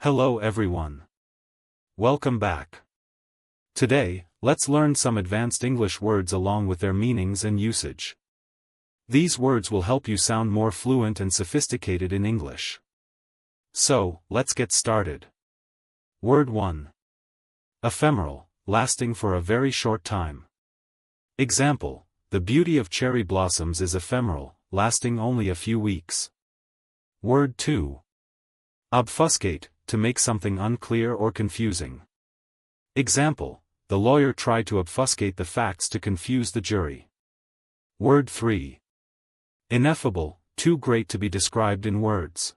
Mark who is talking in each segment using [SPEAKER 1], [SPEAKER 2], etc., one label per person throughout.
[SPEAKER 1] Hello everyone. Welcome back. Today, let's learn some advanced English words along with their meanings and usage. These words will help you sound more fluent and sophisticated in English. So, let's get started. Word 1. Ephemeral, lasting for a very short time. Example: the beauty of cherry blossoms is ephemeral, lasting only a few weeks. Word 2. Obfuscate, to make something unclear or confusing. Example: the lawyer tried to obfuscate the facts to confuse the jury. Word 3. Ineffable, too great to be described in words.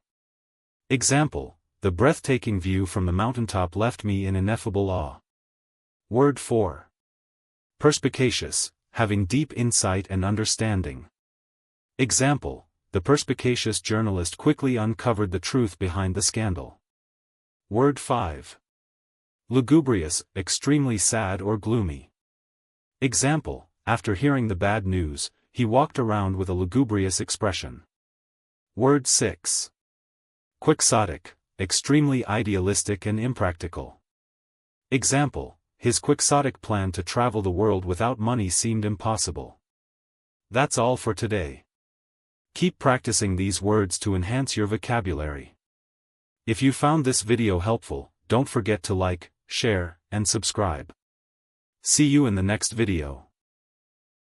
[SPEAKER 1] Example: the breathtaking view from the mountaintop left me in ineffable awe. Word 4. Perspicacious, having deep insight and understanding. Example: the perspicacious journalist quickly uncovered the truth behind the scandal. Word 5. Lugubrious, extremely sad or gloomy. Example: after hearing the bad news, he walked around with a lugubrious expression. Word 6. Quixotic, extremely idealistic and impractical. Example: his quixotic plan to travel the world without money seemed impossible. That's all for today. Keep practicing these words to enhance your vocabulary. If you found this video helpful, don't forget to like, share, and subscribe. See you in the next video.